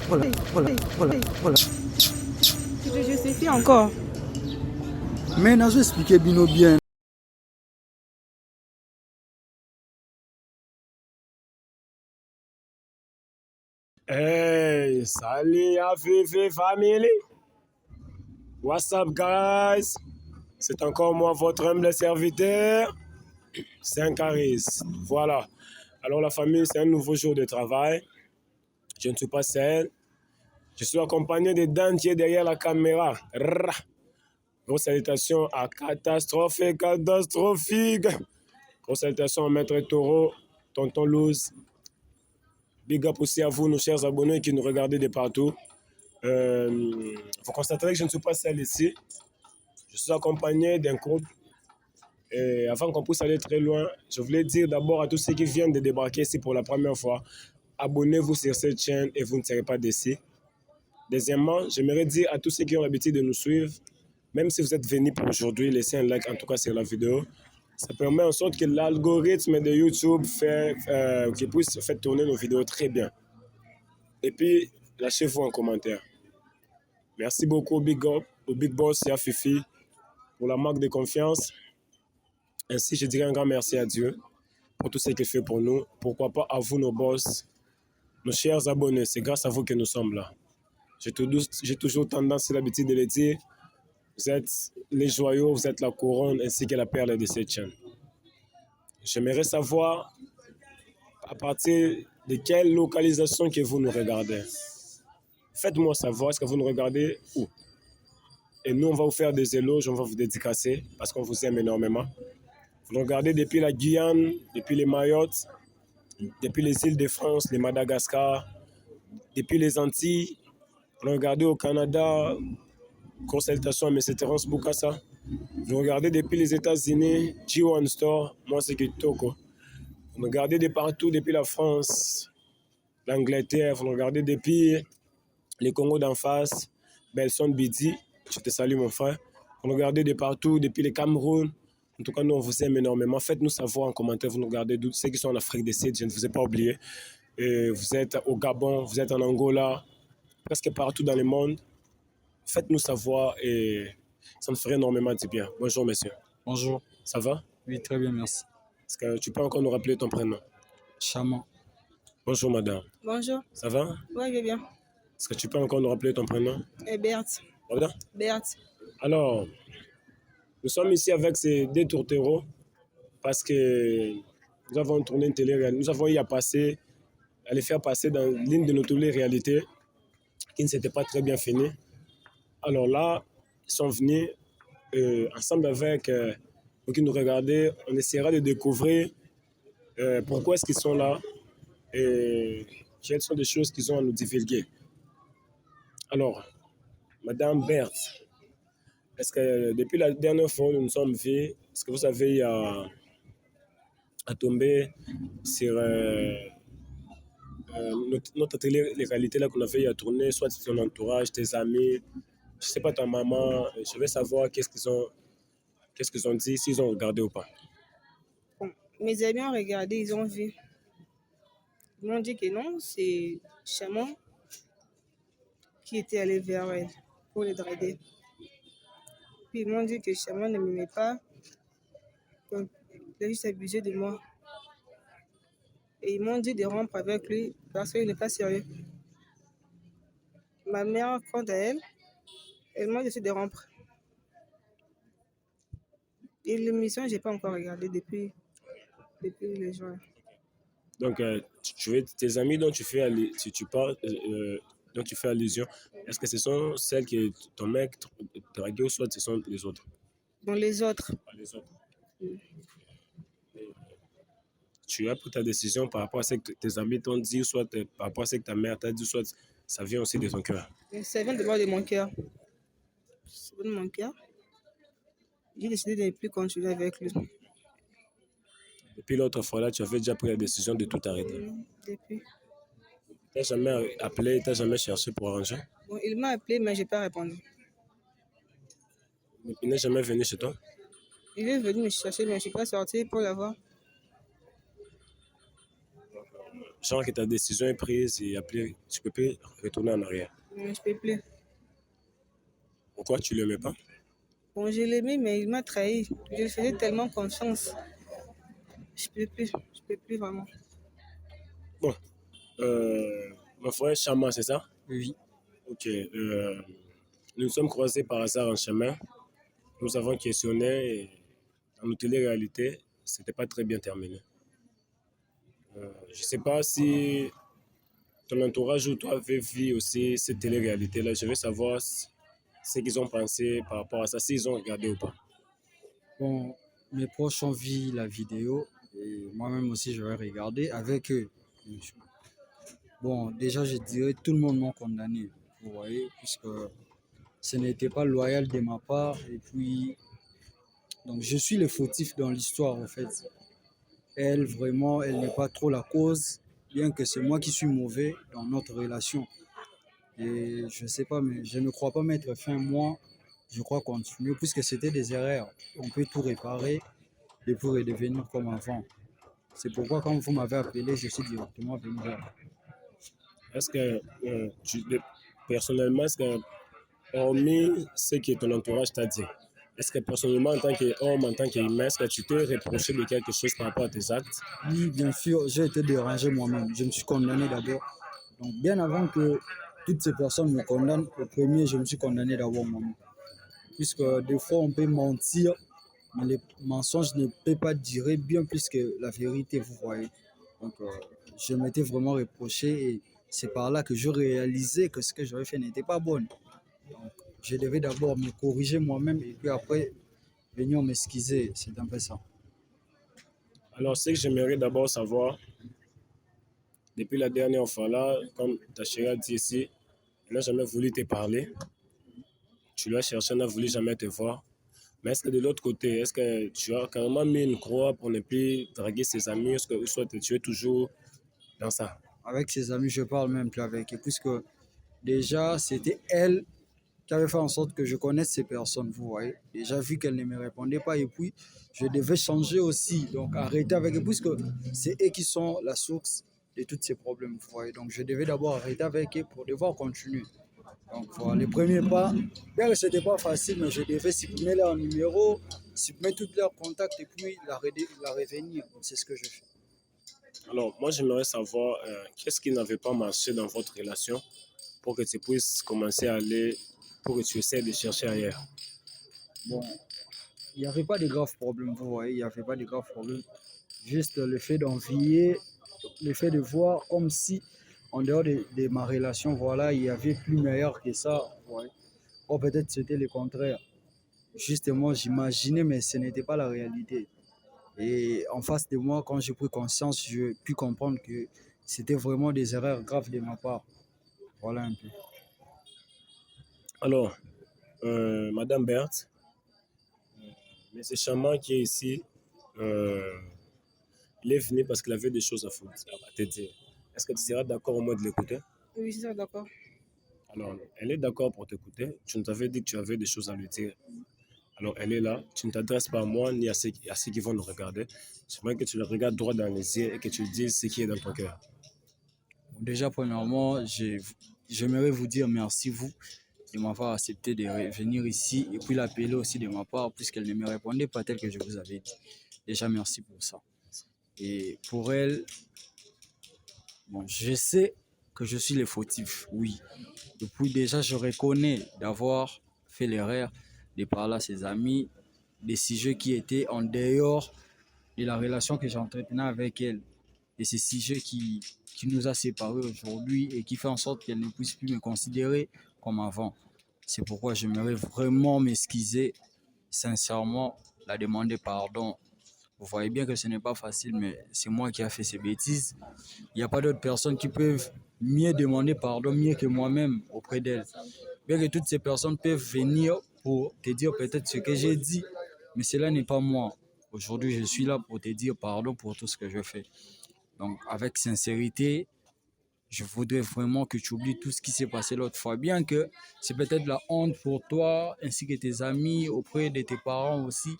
Tu te justifies encore. Mais je vais expliquer bien. Hey, salut Afifi family. What's up guys? C'est encore moi, votre humble serviteur, Saint-Caris. Voilà. Alors la famille, c'est un nouveau jour de travail. Je ne suis pas seul. Je suis accompagné des dentiers derrière la caméra. Grosse salutation à catastrophique. Grosse salutation à Maître Taureau, Tonton Luz. Big up aussi à vous, nos chers abonnés qui nous regardez de partout. Vous constaterez que je ne suis pas seul ici. Je suis accompagné d'un groupe. Et avant qu'on puisse aller très loin, je voulais dire d'abord à tous ceux qui viennent de débarquer ici pour la première fois, abonnez-vous sur cette chaîne et vous ne serez pas déçus. Deuxièmement, j'aimerais dire à tous ceux qui ont l'habitude de nous suivre, même si vous êtes venus pour aujourd'hui, laissez un like en tout cas sur la vidéo. Ça permet en sorte que l'algorithme de YouTube puisse faire tourner nos vidéos très bien. Et puis, lâchez-vous en commentaire. Merci beaucoup au Big Boss et à Fifi pour la marque de confiance. Ainsi, je dirais un grand merci à Dieu pour tout ce qu'il fait pour nous. Pourquoi pas à vous, nos boss, nos chers abonnés. C'est grâce à vous que nous sommes là. J'ai toujours tendance et l'habitude de le dire. Vous êtes les joyaux, vous êtes la couronne ainsi que la perle de cette chaîne. J'aimerais savoir à partir de quelle localisation que vous nous regardez. Faites-moi savoir, est-ce que vous nous regardez où? Et nous, on va vous faire des éloges, on va vous dédicacer parce qu'on vous aime énormément. Vous nous regardez depuis la Guyane, depuis les Mayotte, depuis les îles de France, les Madagascar, depuis les Antilles. Vous nous regardez au Canada, grosse salutation à M. Terence Boukassa. Vous nous regardez depuis les États-Unis, G1 Store, moi c'est Kitoko. Vous nous regardez de partout, depuis la France, l'Angleterre, vous nous regardez depuis les Congo d'en face, Belson Bidi, je te salue mon frère. Vous nous regardez de partout, depuis le Cameroun. En tout cas, nous, on vous aime énormément. Faites-nous savoir en commentaire, vous nous regardez d'où, ceux qui sont en Afrique du Sud, je ne vous ai pas oublié. Et vous êtes au Gabon, vous êtes en Angola, presque partout dans le monde. Faites-nous savoir et ça me ferait énormément du bien. Bonjour, monsieur. Bonjour. Ça va? Oui, très bien, merci. Est-ce que tu peux encore nous rappeler ton prénom? Chaman. Bonjour, madame. Bonjour. Ça va? Oui, je vais bien. Est-ce que tu peux encore nous rappeler ton prénom? Berthe. Pardon? Berthe. Alors, nous sommes ici avec ces deux tourtereaux parce que nous avons tourné une télé, nous avons eu à les faire passer dans l'une de nos télé-réalités qui ne s'était pas très bien finie. Alors là, ils sont venus ensemble avec vous qui nous regardez, on essaiera de découvrir pourquoi est-ce qu'ils sont là et quelles sont les choses qu'ils ont à nous divulguer. Alors, Madame Berthe, est-ce que depuis la dernière fois où nous nous sommes vus, est-ce que vous avez à tomber sur notre télé-réalité là qu'on avait à tourner, soit ton entourage, tes amis, je sais pas, ta maman, je vais savoir qu'est-ce qu'ils ont dit, s'ils ont regardé ou pas. Bon, mes amis ont regardé, ils ont vu. Ils m'ont dit que non, c'est Chaman qui était allé vers elle pour les draguer. Puis ils m'ont dit que Chaman ne m'aimait pas, qu'il a juste abusé de moi. Et ils m'ont dit de rompre avec lui parce qu'il n'est pas sérieux. Ma mère, quant à elle, elle m'a décidé de rompre. Et l'émission, je n'ai pas encore regardé depuis le juin. Donc, tes amis dont tu fais, tu parles, dont tu fais allusion, est-ce que ce sont celles que ton mec draguait ou soit ce sont les autres? Bon, les autres. Pas les autres. Tu as pris ta décision par rapport à ce que tes amis t'ont dit, soit par rapport à ce que ta mère t'a dit, soit ça vient aussi de ton cœur. Ça vient de moi, de mon cœur. Ça vient de mon cœur. J'ai décidé de ne plus continuer avec lui. Et puis l'autre fois là, tu avais déjà pris la décision de tout arrêter. Depuis. Tu n'as jamais appelé, tu n'as jamais cherché pour arranger. Bon, il m'a appelé, mais je n'ai pas répondu. Il n'est jamais venu chez toi. Il est venu me chercher, mais je ne suis pas sortie pour l'avoir. genre que ta décision est prise et après, tu peux plus retourner en arrière. Mais je peux plus. Pourquoi tu ne l'aimais pas? Bon, je l'aimais, mais il m'a trahi. Je lui faisais tellement confiance. Je peux plus. Je peux plus vraiment. Bon, mon frère Chama, c'est ça? Oui. Ok. Nous nous sommes croisés par hasard en chemin. Nous avons questionné et dans nos télé-réalités, c'était pas très bien terminé. Je sais pas si ton entourage ou toi avez vu aussi cette télé-réalité-là. Je veux savoir ce qu'ils ont pensé par rapport à ça, s'ils ont regardé ou pas. Bon, mes proches ont vu la vidéo et moi-même aussi je vais regarder avec eux. Bon, déjà je dirais tout le monde m'a condamné, vous voyez, puisque ce n'était pas loyal de ma part et puis donc je suis le fautif dans l'histoire en fait. Elle vraiment, elle n'est pas trop la cause, bien que c'est moi qui suis mauvais dans notre relation. Et je sais pas, mais je ne crois pas mettre fin moi. Je crois continuer puisque c'était des erreurs. On peut tout réparer et pour redevenir comme avant. C'est pourquoi quand vous m'avez appelé, je suis directement venu vers vous. Est-ce que personnellement, est-ce que hormis ce que ton entourage t'a dit, est-ce que personnellement, en tant qu'homme, en tant qu'humain, est-ce que tu t'es reproché de quelque chose par rapport à tes actes? Oui, bien sûr, j'ai été dérangé moi-même. Je me suis condamné d'abord. Donc, bien avant que toutes ces personnes me condamnent, au premier, je me suis condamné d'abord moi-même. Puisque des fois, on peut mentir, mais les mensonges ne peuvent pas durer bien plus que la vérité, vous voyez. Donc, je m'étais vraiment reproché et c'est par là que je réalisais que ce que j'avais fait n'était pas bon. Donc, je devais d'abord me corriger moi-même et puis après venir m'excuser. C'est un peu ça. Alors, ce que j'aimerais d'abord savoir, depuis la dernière fois là, comme ta chérie a dit ici, elle n'a jamais voulu te parler. Tu l'as cherché, elle n'a voulu jamais te voir. Mais est-ce que de l'autre côté, est-ce que tu as carrément mis une croix pour ne plus draguer ses amis? Est-ce que soit tu es toujours dans ça? Avec ses amis, je parle même plus avec eux, puisque déjà, c'était elle qui avait fait en sorte que je connaisse ces personnes, vous voyez. Déjà vu qu'elle ne me répondait pas, et puis je devais changer aussi, donc arrêter avec eux, puisque c'est eux qui sont la source de tous ces problèmes, vous voyez. Donc je devais d'abord arrêter avec eux pour devoir continuer. Donc voilà, les premiers pas, bien que ce n'était pas facile, mais je devais supprimer leur numéro, supprimer tous leurs contacts et puis la revenir. C'est ce que je fais. Alors, moi, j'aimerais savoir qu'est-ce qui n'avait pas marché dans votre relation pour que tu puisses commencer à aller, pour que tu essaies de chercher ailleurs. Bon, il n'y avait pas de graves problèmes, vous voyez, il n'y avait pas de graves problèmes. Juste le fait d'envier, le fait de voir comme si, en dehors de ma relation, voilà, il y avait plus meilleur que ça. Ouais. Ou peut-être c'était le contraire. Justement, j'imaginais, mais ce n'était pas la réalité. Et en face de moi, quand j'ai pris conscience, j'ai pu comprendre que c'était vraiment des erreurs graves de ma part. Voilà un peu. Alors, Madame Berthe, mais c'est Chaman qui est ici. Euh, il est venu parce qu'il avait des choses à te dire. Est-ce que tu seras d'accord au moins de l'écouter? Oui, c'est ça, d'accord. Alors, elle est d'accord pour t'écouter. Tu nous avais dit que tu avais des choses à lui dire. Alors, elle est là. Tu ne t'adresses pas à moi ni à ceux qui vont nous regarder. C'est vrai que tu le regardes droit dans les yeux et que tu dises ce qui est dans ton cœur. Déjà, premièrement, j'aimerais vous dire merci, vous, de m'avoir accepté de venir ici et puis l'appeler aussi de ma part, puisqu'elle ne me répondait pas tel que je vous avais dit. Déjà, merci pour ça. Et pour elle, bon, je sais que je suis le fautif, oui. Et puis déjà, je reconnais d'avoir fait l'erreur de parler à ses amis des sujets qui étaient en dehors de la relation que j'entretenais avec elle. Et ces sujets qui nous a séparés aujourd'hui et qui fait en sorte qu'elle ne puisse plus me considérer comme avant. C'est pourquoi j'aimerais vraiment m'excuser, sincèrement, la demander pardon. Vous voyez bien que ce n'est pas facile, mais c'est moi qui ai fait ces bêtises. Il n'y a pas d'autres personnes qui peuvent mieux demander pardon, mieux que moi-même auprès d'elles. Bien que toutes ces personnes peuvent venir pour te dire peut-être ce que j'ai dit, mais cela n'est pas moi. Aujourd'hui, je suis là pour te dire pardon pour tout ce que je fais. Donc, avec sincérité, je voudrais vraiment que tu oublies tout ce qui s'est passé l'autre fois. Bien que c'est peut-être la honte pour toi, ainsi que tes amis, auprès de tes parents aussi.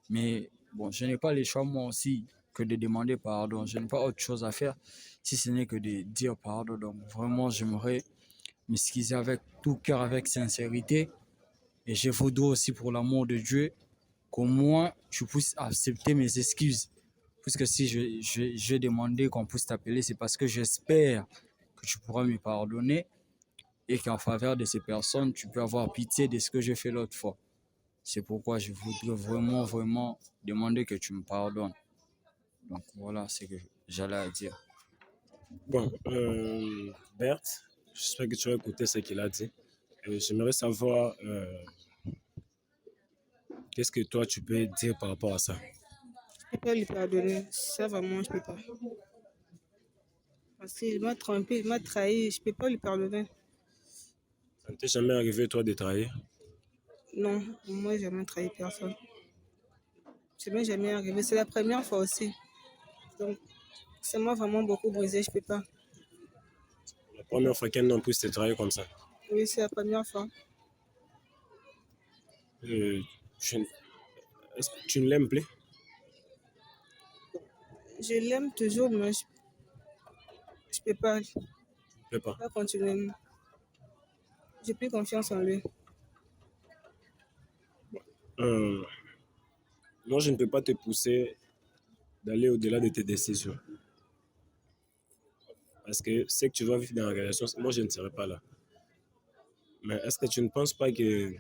Mais bon, je n'ai pas le choix moi aussi. que de demander pardon. Je n'ai pas autre chose à faire si ce n'est que de dire pardon. Donc vraiment, j'aimerais m'excuser avec tout cœur, avec sincérité. Et je voudrais aussi, pour l'amour de Dieu, qu'au moins tu puisses accepter mes excuses. Puisque si je demandé qu'on puisse t'appeler, c'est parce que j'espère que tu pourras me pardonner et qu'en faveur de ces personnes, tu peux avoir pitié de ce que j'ai fait l'autre fois. C'est pourquoi je voudrais vraiment, vraiment demander que tu me pardonnes. Donc voilà ce que j'allais dire. Bon, Berthe, j'espère que tu as écouté ce qu'il a dit. J'aimerais savoir qu'est-ce que toi tu peux dire par rapport à ça. Je peux pas lui pardonner. Ça, vraiment, je peux pas. Parce qu'il m'a trompé, il m'a trahi. Je peux pas lui pardonner. Ça ne t'est jamais arrivé, toi, de trahir? Non, moi, j'ai jamais trahi personne. Ça m'est jamais arrivé. C'est la première fois aussi. Donc, ça m'a vraiment beaucoup brisé. Je peux pas. La première fois qu'un homme puisse te trahir comme ça. Oui, c'est la première fois. Euh, tu, est-ce que tu ne l'aimes plus? Je l'aime toujours, mais je peux pas. Je Je ne peux pas. peux pas continuer. J'ai plus confiance en lui. Euh, moi, je ne peux pas te pousser d'aller au-delà de tes décisions. Parce que ce que tu vas vivre dans la relation, moi, je ne serai pas là. Mais est-ce que tu ne penses pas que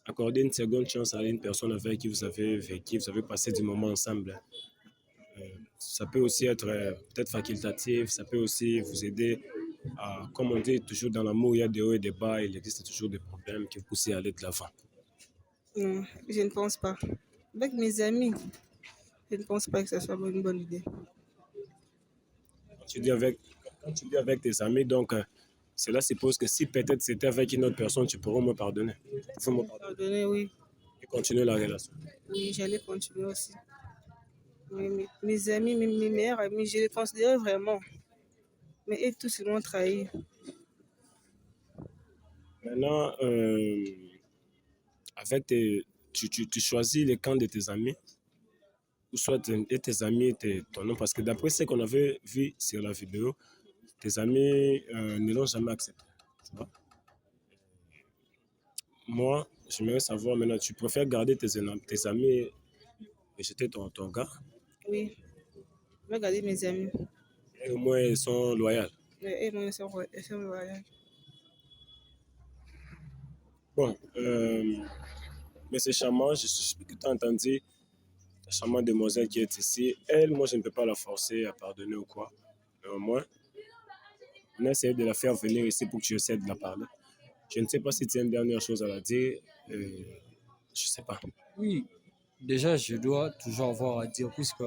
accorder une seconde chance à une personne avec qui vous avez vécu, vous avez passé du moment ensemble, ça peut aussi être peut-être facultatif, ça peut aussi vous aider à, comme on dit toujours dans l'amour, il y a des hauts et des bas, il existe toujours des problèmes qui vous poussent à aller de l'avant. Non, je ne pense pas. Avec mes amis, je ne pense pas que ce soit une bonne idée. Quand tu dis avec, quand tu dis avec tes amis, donc cela suppose que si peut-être c'était avec une autre personne, tu pourrais me pardonner. Il faut me pardonner Pardonner, oui. et continuer la relation. Oui, j'allais continuer aussi. Mais mes amis, mes meilleurs amis, je les considère vraiment. Mais eux tous, ils m'ont trahi. Maintenant, avec tu choisis le camp de tes amis, ou soit et tes amis et ton nom, parce que d'après ce qu'on avait vu sur la vidéo, tes amis ne l'ont jamais accepté. Tu vois? Moi, j'aimerais savoir maintenant, tu préfères garder tes amis et jeter ton gars, Oui, je vais garder mes amis. et au moins ils sont loyaux. Mais eux, moi, ils sont loyaux. Bon, mais c'est charmant, je suis que tu as entendu la charmante demoiselle qui est ici. Elle, moi, je ne peux pas la forcer à pardonner ou quoi. Mais au moins, on a essayé de la faire venir ici pour que tu essaies de la parler. Je ne sais pas si tu as une dernière chose à la dire. Je ne sais pas. Oui, déjà, je dois toujours avoir à dire, puisque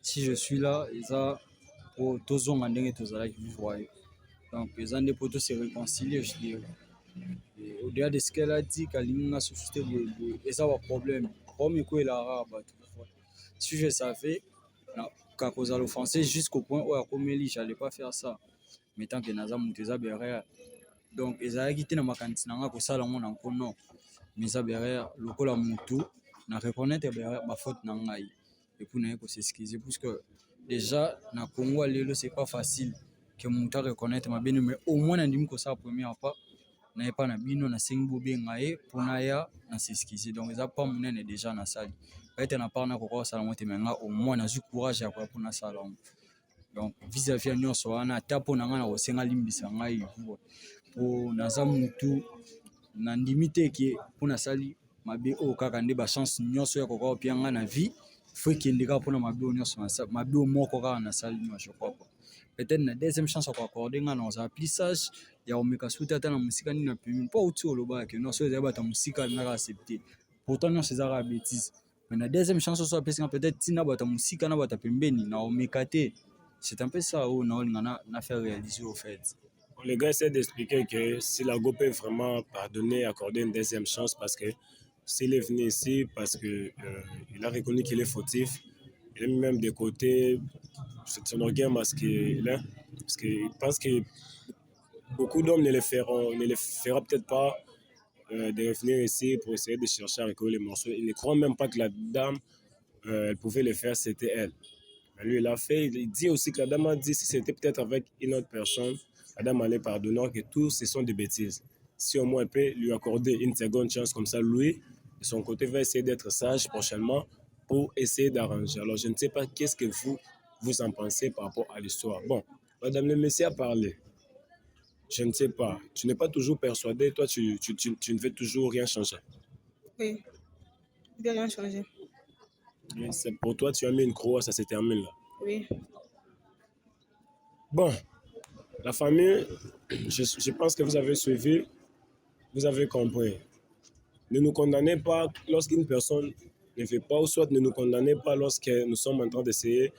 si je suis là, pour tous les gens qui sont là, vous voyez. Donc, les gens pour tous se réconcilier, je dirais. Et au-delà de ce qu'elle a dit, qu'elle a suscité et ça va problème. Comme il a rabat, si je savais, qu'à cause de l'offenser jusqu'au point où je n'allais pas faire ça. Mais tant que Naza Mouteza Berre, donc, ils ont quitté ma cantine, pour ça, on a encore non. Mais ça, Berre, le col à Moutou, na reconnaître ma faute nangai et pour ne pas s'excuser parce que déjà na Congo c'est pas facile que Mouta reconnaître ma bien mais au moins ndim ko ça première fois na pas na bino na singbo bengaye pour na ya na s'excuser donc ça pas mon déjà na sali peut-être na pas na ko ça monte mais au moins na courage ya pour na sala donc vis-à-vis à nyonso wana tapo na nga na kosenga limbisa ngai pour naza Moutou na ndimi te ke mpona asali mabe oyo kaka nde bachance nyonso ya kokoka opia nga na vie fo ekende kaka mpona mabe oyo nyonso mabe oyo moko kaka nasali nyonso je crois peut-être na deuxième chance ya koaccorde nga na kozala plus sage ya komeka suti ata na mosika nini na pemi mpo auti olobaka ke nyonso ezali bato ya mosika alingaka accepte pourtant nyonso eza kaka bétise mais na deuxième chance oso apesi nga peut-être ntina bato ya mosika na bato ya pembeni na komeka te c'est un peu ça oyo naolinga na faire réaliser au fait. Les gars essaient d'expliquer que si la go peut vraiment pardonner, accorder une deuxième chance, parce que s'il est venu ici, parce que il a reconnu qu'il est fautif, il a mis même de côté son orgueil masculin, parce qu'il pense que beaucoup d'hommes ne le fera peut-être pas de revenir ici pour essayer de chercher à recoller les morceaux. Il ne croit même pas que la dame, elle pouvait le faire, c'était elle. Mais lui, il a fait. Il dit aussi que la dame a dit si c'était peut-être avec une autre personne, la dame allait pardonner, que tout ce sont des bêtises. Si au moins elle peut lui accorder une seconde chance comme ça, lui, de son côté, va essayer d'être sage prochainement pour essayer d'arranger. Alors, je ne sais pas qu'est-ce que vous en pensez par rapport à l'histoire. Bon, Madame le Messie a parlé. Je ne sais pas. Tu n'es pas toujours persuadé. Toi, tu ne veux toujours rien changer. Oui, je vais rien changer. C'est pour toi, tu as mis une croix, ça se termine là. Oui, Bon, la famille, je pense que vous avez suivi, vous avez compris. Ne nous condamnez pas lorsqu'une personne ne fait pas, ou soit ne nous condamnez pas lorsque nous sommes en train d'essayer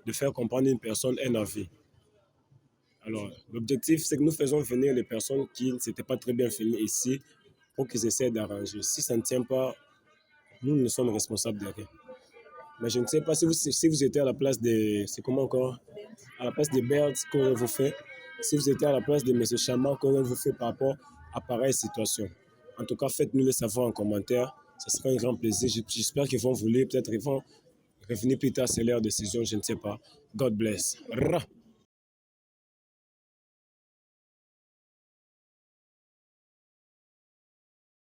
de faire comprendre une personne un avis. Alors, l'objectif, c'est que nous faisons venir les personnes qui ne s'étaient pas très bien filmées ici pour qu'ils essaient d'arranger. Si ça ne tient pas, nous ne sommes responsables de rien. Mais je ne sais pas si vous étiez à la place de... C'est comment encore? À la place des Birds, qu'aurait-vous fait? Si vous étiez à la place de M. Chama, qu'aurez-vous fait par rapport à pareille situation? En tout cas, faites-nous le savoir en commentaire. Ce sera un grand plaisir. J'espère qu'ils vont vous lire. Peut-être qu'ils vont revenir plus tard, c'est leur décision, je ne sais pas. God bless. Ra.